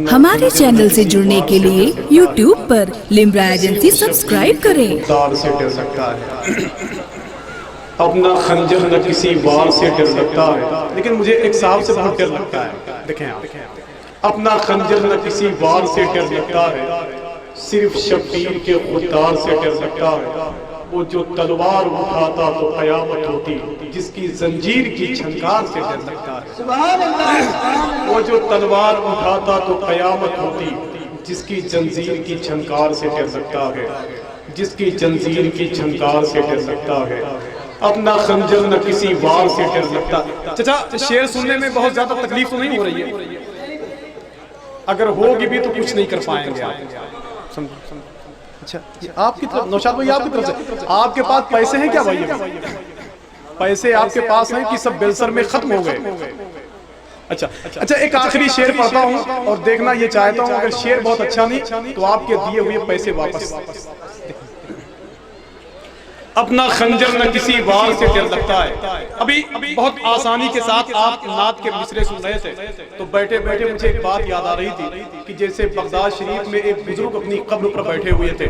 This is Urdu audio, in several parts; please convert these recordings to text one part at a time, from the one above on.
ہمارے چینل سے جڑنے کے لیے یوٹیوب پر لمبرا ایجنسی سبسکرائب کریں۔ دار سے ڈر لگتا ہے، اپنا خنجر نہ کسی وار سے ڈر لگتا ہے، لیکن مجھے ایک صاحب سے بہت ڈر لگتا ہے۔ دیکھیں آپ، اپنا خنجر نہ کسی وار سے ڈر لگتا ہے، صرف شبیر کے خوددار سے ڈر لگتا ہے۔ وہ جو تلوار اٹھاتا تو قیامت ہوتی، جس کی زنجیر کی چھنکار سے ڈر لگتا ہے۔ وہ جو تلوار اٹھاتا تو قیامت ہوتی، جس کی زنجیر کی چھنکار سے ڈر لگتا ہے، جس کی زنجیر کی چھنکار سے ڈر لگتا ہے۔ اپنا خنجر نہ کسی وار سے ڈر لگتا۔ چچا شعر سننے میں بہت زیادہ تکلیف تو نہیں ہو رہی ہے؟ اگر ہوگی بھی تو کچھ نہیں کر پائیں گے آپ۔ اچھا آپ کی طرف نوشاد بھائی، آپ کی طرف سے آپ کے پاس پیسے ہیں کیا بھائی؟ پیسے آپ کے پاس ہیں کہ سب بیلسر میں ختم ہو گئے؟ اچھا ایک آخری شعر پڑھتا ہوں اور دیکھنا یہ چاہتا ہوں، اگر شعر بہت اچھا نہیں تو آپ کے دیے ہوئے پیسے واپس۔ اپنا خنجر نہ کسی وار سے ڈر لگتا ہے۔ ابھی بہت آسانی کے ساتھ آپ نعت کے مصرعے سن رہے تھے تو بیٹھے بیٹھے مجھے ایک بات یاد آ رہی تھی کہ جیسے بغداد شریف میں ایک بزرگ اپنی قبر پر بیٹھے ہوئے تھے،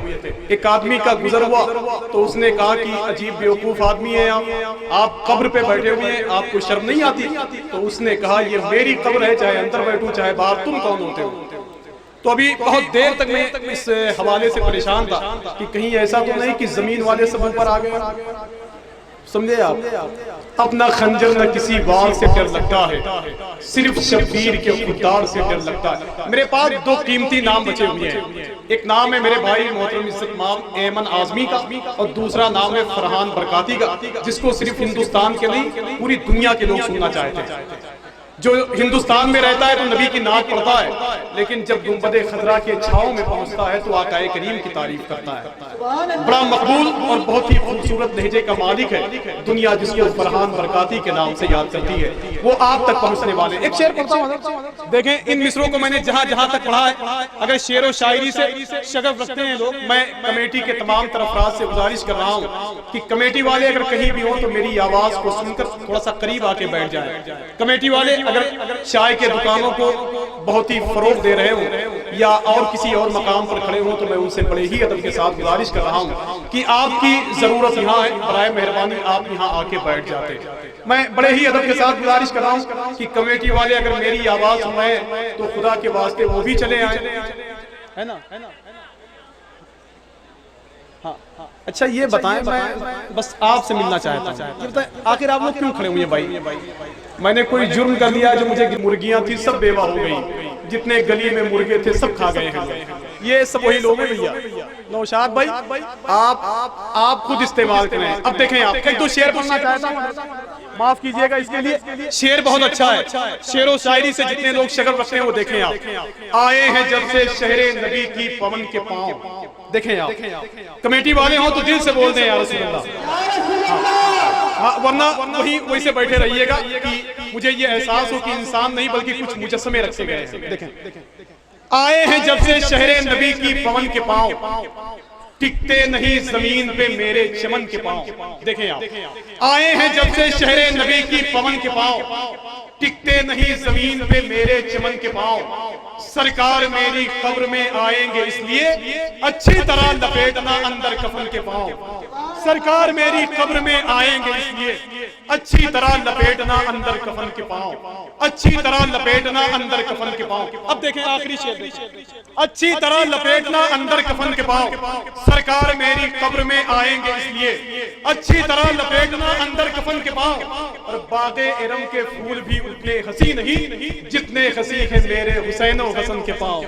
ایک آدمی کا گزر ہوا تو اس نے کہا کہ عجیب بیوقوف آدمی ہے آپ قبر پہ بیٹھے ہوئے ہیں، آپ کو شرم نہیں آتی؟ تو اس نے کہا یہ میری قبر ہے، چاہے اندر بیٹھوں چاہے باہر، تم کون ہوتے ہو؟ تو ابھی بہت دیر تک میں اس حوالے سے پریشان تھا کہ کہیں ایسا تو نہیں کہ زمین والے سب اوپر آ گئے۔ سمجھے آپ؟ اپنا خنجر نہ کسی وار سے ڈر لگتا ہے، صرف شبیر کے خوددار سے ڈر لگتا ہے۔ میرے پاس دو قیمتی نام بچے ہوئے ہیں، ایک نام ہے میرے بھائی محترم عزت مآب ایمن اعظمی کا، اور دوسرا نام ہے فرحان برکاتی کا، جس کو صرف ہندوستان کے نہیں پوری دنیا کے لوگ سننا چاہتے ہیں۔ جو ہندوستان میں رہتا ہے تو نبی کی نعت پڑھتا ہے، لیکن جب گنبد خضرا کے چھاؤں میں پہنچتا ہے تو آقا کریم کی تعریف کرتا ہے۔ بڑا مقبول اور بہت ہی خوبصورت لہجے کا مالک ہے دنیا، جس کو فرحان برکاتی کے نام سے یاد کرتی ہے، وہ آپ تک پہنچنے والے۔ ایک شعر پڑھتا ہوں، دیکھیں ان مصروں کو میں نے جہاں جہاں تک پڑھا ہے، اگر شعر و شاعری سے شغف رکھتے ہیں لوگ، میں کمیٹی کے تمام افراد سے گزارش کر رہا ہوں کہ کمیٹی والے اگر کہیں بھی ہوں تو میری آواز کو سن کر تھوڑا سا قریب آ کے بیٹھ جائیں۔ کمیٹی والے اگر چائے کے دکانوں کو بہت ہی فروغ دے رہے ہوں یا اور کسی اور مقام پر کھڑے ہوں تو میں ان سے بڑے ہی ادب کے ساتھ گزارش کر رہا ہوں کہ آپ کی ضرورت یہاں ہے، برائے مہربانی آپ یہاں آ کے بیٹھ جاتے۔ میں بڑے ہی ادب کے ساتھ گزارش کر رہا ہوں کہ کمیٹی والے اگر میری آواز سن رہے ہیں تو خدا کے واسطے وہ بھی چلے آئیں، ہے نا؟ اچھا یہ بتائیں، میں بس آپ سے ملنا چاہتا ہوں، یہ بتائیں آخر آپ لوگ کیوں کھڑے ہوئے ہیں بھائی؟ میں نے کوئی جرم کر لیا؟ جو مجھے مرغیاں تھی سب بیوہ ہو گئی، جتنے گلی میں مرغے تھے سب کھا گئے ہیں، یہ سب وہی لوگ ہیں بھیا۔ نوشاد بھائی آپ خود استعمال کریں۔ اب دیکھیں آپ ایک دو شعر پڑھنا چاہتا ہوں، معاف کیجئے گا اس کے لیے، شعر بہت اچھا ہے، شعر و شاعری سے جتنے لوگ شغف رکھتے ہیں وہ دیکھیں آپ۔ آئے ہیں جب سے شہر نبی کی پون کے پاؤں، دیکھیں آپ کمیٹی والے ہوں تو دل سے بول دیں یا رسول اللہ، ورنہ وہی سے بیٹھے رہیے گا کہ مجھے یہ احساس ہو کہ انسان نہیں بلکہ کچھ مجسمے رکھے گئے ہیں۔ دیکھیں آئے ہیں جب سے شہر نبی کی پون کے پاؤں، ٹکتے نہیں زمین پہ میرے چمن کے پاؤں۔ دیکھیں آپ آئے ہیں جب سے شہر نبی کی پون کے پاؤں، ٹکتے نہیں زمین پہ میرے چمن کے پاؤں، سرکار میری قبر میں آئیں گے اس لیے اچھی طرح لپیٹنا اندر کفن کے پاؤں، سرکار میری قبر میں آئیں گے اس لیے اچھی طرح لپیٹنا اندر کفن کے پاؤں، اچھی طرح لپیٹنا اندر کفن کے پاؤں۔ اب دیکھیں آخری شعر، اچھی طرح لپیٹنا اندر کفن کے پاؤں، سرکار میری قبر میں آئیں گے اس لیے اچھی طرح لپیٹنا اندر کفن کے پاؤں، اور باغ ارم کے پھول بھی اتنے حسین نہیں جتنے حسین ہیں میرے حسین و حسن کے پاؤں،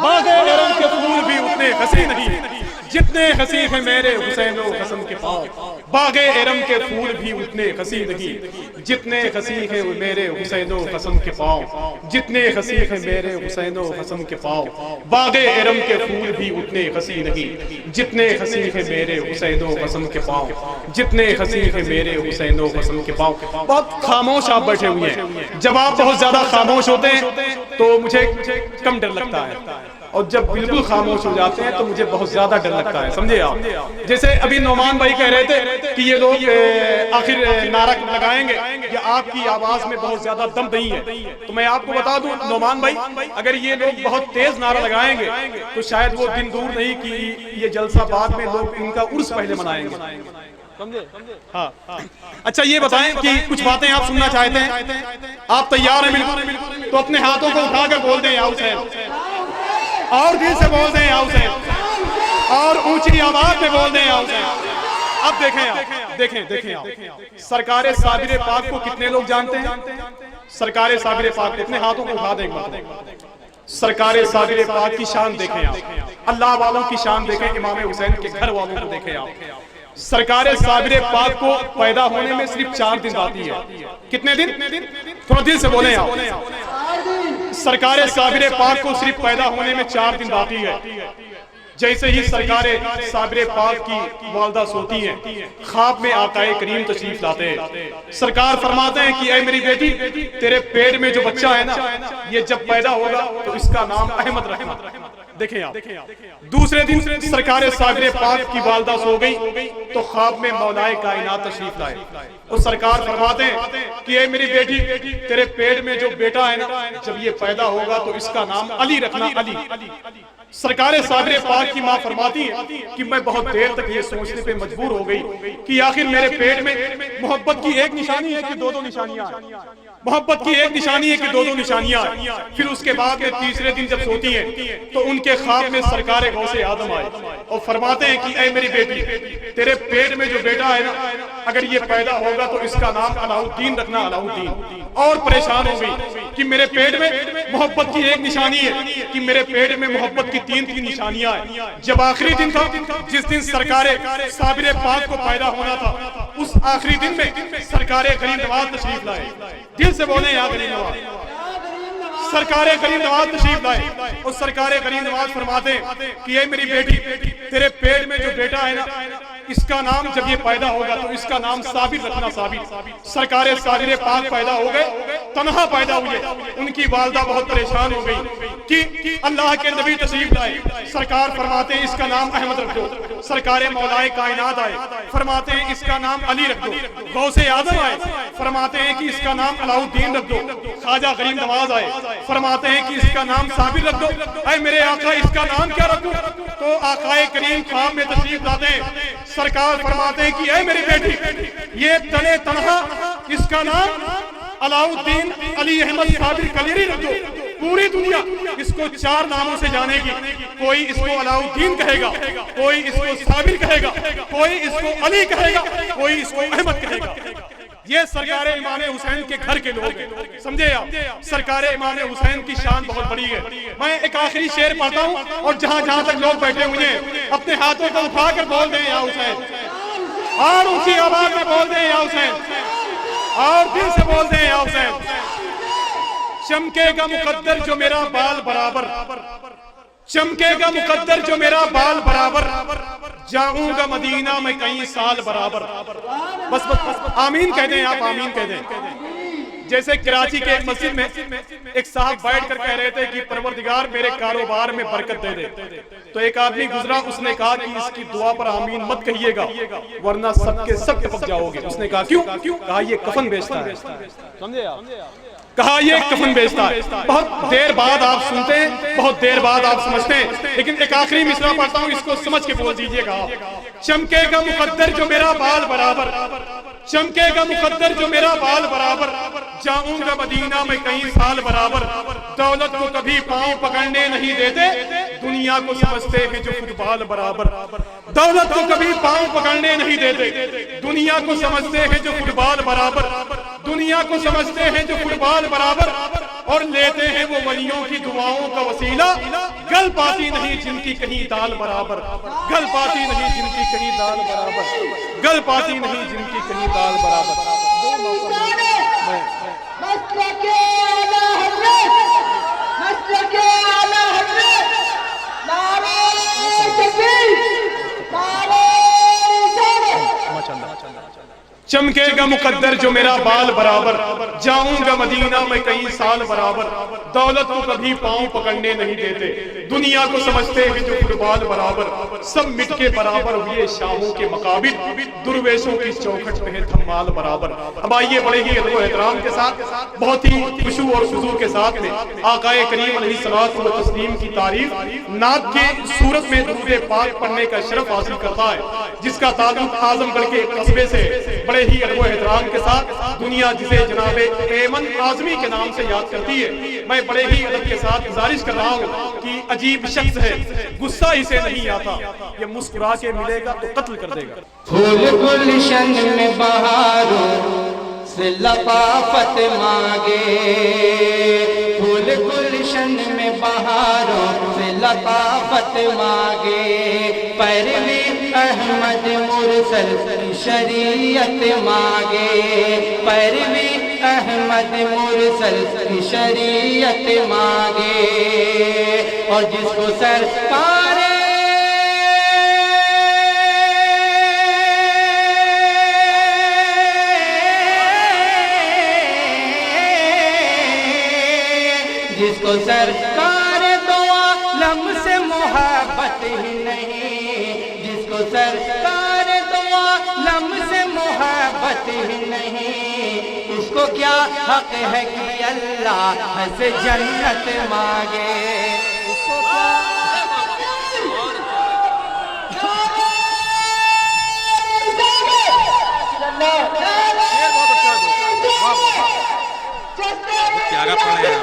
باغ ارم کے پھول بھی اتنے حسین نہیں جتنے حسین ہیں میرے حسین و حسن کے پاؤں، باغ ارم کے پھول بھی اتنے حسین نہیں جتنے حسین ہیں میرے حسین و حسن کے پاؤں، جتنے حسین ہیں میرے حسین و حسن کے پاؤں، باغ ارم کے پھول بھی اتنے حسین نہیں جتنے حسین ہیں میرے حسین و حسن کے پاؤں، جتنے حسین ہیں میرے حسین و حسن کے پاؤں۔ بہت خاموش آپ بیٹھے ہوئے ہیں، جب آپ بہت زیادہ خاموش ہوتے ہیں تو مجھے کم ڈر لگتا ہے، اور جب بالکل خاموش ہو جاتے ہیں تو مجھے بہت زیادہ ڈر لگتا ہے، سمجھے آپ؟ جیسے ابھی نعمان بھائی کہہ رہے تھے کہ یہ لوگ آخر نعرہ لگائیں گے یا آپ کی آواز میں بہت زیادہ دم نہیں ہے، تو میں آپ کو بتا دوں نعمان بھائی، اگر یہ لوگ بہت تیز نعرہ لگائیں گے تو شاید وہ دن دور نہیں کہ یہ جلسہ بعد میں لوگ ان کا عرس پہلے منائیں گے، سمجھے؟ ہاں اچھا یہ بتائیں کہ کچھ باتیں آپ سننا چاہتے ہیں، آپ تیار ہیں بالکل؟ تو اپنے ہاتھوں کو اٹھا کر بول دیں یا حسین، اور دل سے بول دیں یا حسین، اور اونچی آواز میں بول دیں یا حسین۔ اب دیکھیں آپ سرکار صابر پاک کو کتنے لوگ جانتے ہیں؟ سرکار صابر پاک کو اپنے ہاتھوں کو اٹھا دیں ایک بار۔ سرکار صابر پاک کی شان دیکھیں آپ، اللہ والوں کی شان دیکھیں، امام حسین کے گھر والوں کو دیکھیں آپ۔ سرکار صابر پاک کو پیدا ہونے میں صرف 4 دن باقی ہے، کتنے دن؟ تھوڑا دل سے بولیں آپ۔ سرکار صابر پاک کو صرف پیدا ہونے میں 4 دن باقی ہے۔ جیسے ہی سرکار صابر پاک کی والدہ سوتی ہیں، خواب میں آقا کریم تشریف لاتے ہیں، سرکار فرماتے ہیں کہ اے میری بیٹی، تیرے پیٹ میں جو بچہ ہے نا، یہ جب پیدا ہوگا تو اس کا نام احمد رکھنا۔ دیکھیں آپ، دوسرے دن سرکار صابر پاک کی والدہ سو گئی تو خواب میں مولائے کائنات تشریف لائے، اور سرکار فرماتے ہیں کہ اے میری بیٹی، تیرے پیٹ میں جو بیٹا ہے نا، جب یہ پیدا ہوگا تو اس کا نام علی رکھنا، علی۔ سرکار صابر پاک کی ماں فرماتی ہے کہ میں بہت دیر تک یہ سوچنے پہ مجبور ہو گئی کہ آخر میرے پیٹ میں محبت کی ایک نشانی ہے کہ 2 نشانیاں ہیں، محبت کی ایک نشانی ہے کہ 2 نشانیاں ہیں۔ پھر اس کے بعد میں تیسرے دن جب سوتی ہیں تو ان کے خواب میں سرکار غوث آدم آئے اور فرماتے ہیں کہ اے میری بیٹی، تیرے پیٹ میں جو بیٹا ہے نا، اگر یہ پیدا ہوگا تو اس کا نام علاؤ الدین رکھنا، علاؤ الدین۔ اور پریشان ہو گئی کہ میرے پیٹ میں محبت کی ایک نشانی ہے کہ میرے پیٹ میں محبت کی 3 نشانیاں ہیں۔ جب آخری دن تھا جس دن سرکار صابر پاک کو پیدا ہونا تھا، اس آخری دن میں سرکار غریب نواز تشریف لائے، دل سے بولیں یا غریب نواز، سرکار غریب نواز تشریف لائے، اور سرکار غریب نواز فرماتے ہیں کہ اے میری بیٹی، تیرے پیٹ میں جو بیٹا ہے نا، اس کا نام جب یہ پیدا ہوگا تو اس کا نام صابر رکھنا، صابر۔ سرکار صابر پاک پیدا ہو گئے، تنہا پیدا ہوئے، ان کی والدہ بہت پریشان ہو گئی کہ اللہ کے نبی تشریف لائے، سرکار فرماتے ہیں اس کا نام احمد رکھ دو، سرکار مولائے کائنات آئے، فرماتے ہیں اس کا نام علی رکھ دو، غوث اعظم آئے، فرماتے ہیں کہ اس کا نام علاؤ الدین رکھ دو، خواجہ غریب نواز آئے، فرماتے ہیں کہ اس کا نام صابر رکھ دو۔ اے میرے آقا، اس کا نام کیا رکھوں؟ تو آقا کریم خواب میں تشریف لاتے ہیں، سرکار فرماتے ہیں کہ اے میری بیٹی، یہ تنے تنہا، اس کا نام علاؤ الدین علی احمد صابر کلیری رکھ دو۔ پوری دنیا اس کو 4 ناموں سے جانے گی، کوئی اس کو علاؤ الدین کہے گا، کوئی اس کو صابر کہے گا، کوئی اس کو علی کہے گا، کوئی اس کو احمد کہے گا۔ یہ سرکار امام حسین کے گھر کے لوگ ہیں، سمجھے آپ؟ سرکار امام حسین کی شان بہت بڑی ہے۔ میں ایک آخری شعر پڑھتا ہوں، اور جہاں جہاں تک لوگ بیٹھے ہوئے ہیں اپنے ہاتھوں کو اٹھا کر بول دیں یا حسین، اور اونچی آواز میں بول دیں یا حسین، اور دل سے بول دیں یا حسین۔ چمکے گا مقدر جو میرا بال برابر، چمکے گا مقدر جو میرا بال برابر، جاؤں گا مدینہ میں کئی سال برابر۔ بس آمین کہہ دیں آپ، آمین کہہ دیں۔ جیسے کراچی کے ایک مسجد میں ایک صاحب بیٹھ کر کہہ رہے تھے کہ پروردگار میرے کاروبار میں برکت دے دے، تو ایک آدمی گزرا، اس نے کہا کہ اس کی دعا پر آمین مت کہیے گا ورنہ سب کے سب ٹپک جاؤ گے۔ اس نے کہا کیوں؟ کہا یہ کفن بیچتا ہے، سمجھے آپ؟ کہا یہ کفن بیچتا ہے۔ بہت دیر بعد آپ سنتے ہیں، بہت دیر بعد آپ سمجھتے ہیں، لیکن ایک آخری مصرع پڑھتا ہوں، اس کو سمجھ کے بول دیجئے گا۔ چمکے گا مقدر جو میرا بال برابر، چمکے گا مقدر جو میرا بال برابر، جاؤں گا مدینہ میں کئی سال برابر، دولت کو کبھی پاؤں پکڑنے نہیں دیتے، دنیا کو سمجھتے ہیں جو فٹ بال برابر۔ دولت کو کبھی پاؤں پکڑنے نہیں دیتے، دنیا کو سمجھتے ہیں جو فٹ بال برابر، دنیا کو سمجھتے ہیں جو فٹ بال برابر، اور لیتے ہیں وہ ولیوں کی دعاؤں کا وسیلہ، گل پاتی نہیں جن کی کہیں دال برابر، گل پاتی نہیں جن کی کہیں دال برابر، گل پاتی نہیں جن کی کہیں دال برابر۔ چمکے گا مقدر جو میرا بال برابر، جاؤں گا مدینہ میں کئی سال برابر، دولت کو کبھی پاؤں پکڑنے نہیں دیتے، دنیا کو سمجھتے ہیں جو فٹ بال برابر، سب مٹ کے برابر ہوئے شاہوں کے مقابر، درویشوں کی چوکھٹ پہ ہے تھمال برابر۔ اب آئیے بڑے ہی ادب و احترام کے ساتھ، بہت ہی خشوع اور خضوع کے ساتھ میں آقا کریم علیہ الصلوۃ والتسلیم کی تعریف نعت کے صورت میں درود پاک پڑھنے کا شرف حاصل کرتا ہے، جس کا تعلق اعظم گڑھ کے قصبے سے بڑے ہی ادب و احترام کے ساتھ دنیا جسے جناب ایمن اعظمی کے نام سے یاد کرتی ہے۔ میں بڑے ہی ادب کے ساتھ گزارش کر رہا ہوں کہ عجیب شخص ہے، غصہ اسے نہیں آتا، یہ مسکرا کے ملے گا تو قتل کر دے گا۔ پھول گلشن میں بہاروں سے لطافت مانگے، پھول گلشن میں بہاروں سے لطافت مانگے، پیروی احمد مرسل کی شریعت مانگے، پیروی احمد مرسل کی شریعت مانگے، اور جس کو سرکار جس کو سرکار دو عالم سے محبت ہی نہیں، جس کو سرکار دو عالم سے محبت ہی نہیں، اس کو کیا حق ہے کہ اللہ سے جنت مانگے، اس کو پیارا پڑھے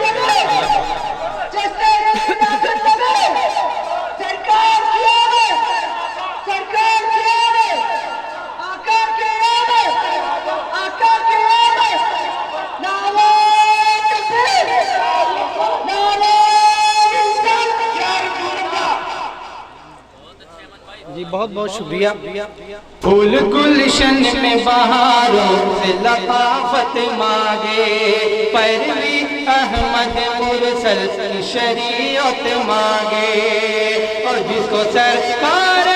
جی بہت بہت شکریہ۔ پھول گلشن میں بہاروں سے لطافت مانگے، پیروی احمد مرسل کی شریعت مانگے، اور جس کو سرکار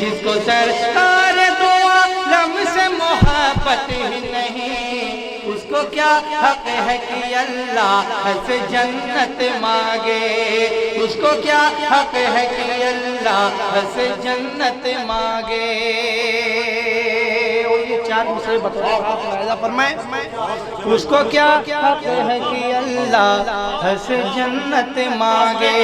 جس کو سرکار دو عالم سے محبت ہی نہیں، اس کو کیا حق ہے کہ اللہ سے جنت مانگے، اس کو کیا حق ہے کہ اللہ سے جنت مانگے۔ اور یہ چار مصرے بطور خاص ملاحظہ فرمائیں، اس کو کیا حق ہے کہ اللہ سے جنت مانگے۔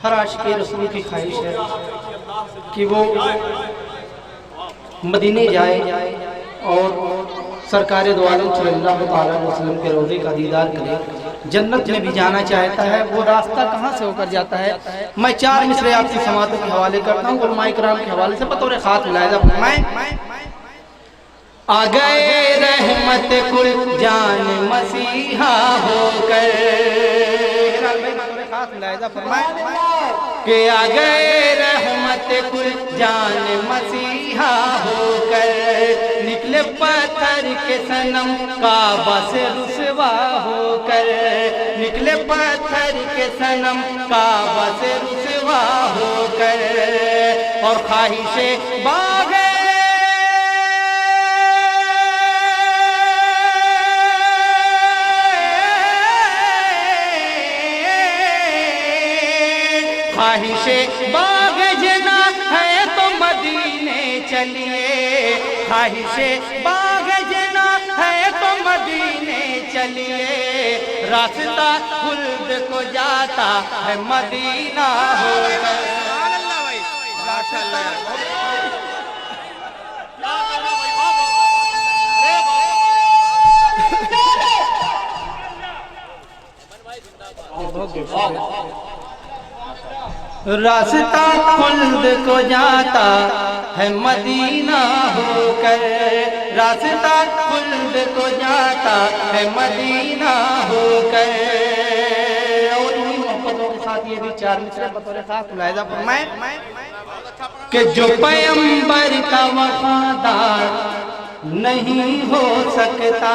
ہر عاشق رسول کی خواہش ہے کہ وہ مدینے جائے اور سرکار دو عالم صلی اللہ علیہ وسلم کے روضے کا دیدار کرے، جنت میں بھی جانا چاہتا ہے، وہ راستہ کہاں سے ہو کر جاتا ہے؟ میں چار مصرے آپ کی سماعتوں کے حوالے کرتا ہوں، علماء کرام کے حوالے سے بطور خاص ملاحظہ فرمائیں۔ آ گئے رحمت کل جان مسیحا ہو کر، خاص ملاحظہ فرمائیں کہ آ گئے رحمت کل جان مسیحا ہو کر، نکلے پتھر کے صنم کعبہ سے رسوا ہو کر، نکلے پتھر کے صنم کعبہ سے رسوا ہو کر، اور خواہش باغ خواہش باغ جنا ہے تو مدینے چلیے، خواہش باغ جنا ہے تو مدینے چلیے، راستہ خلد کو جاتا ہے مدینہ ہو کر۔ راستہ خلد کو جاتا ہے مدینہ ہو کر، راستہ خلد کو جاتا ہے مدینہ ہو کر۔ اور انہی محبتوں کے ساتھ یہ بھی چار مصرے بطور خاص ملاحظہ فرمائیں کہ جو پیغمبر کا وفادار نہیں ہو سکتا،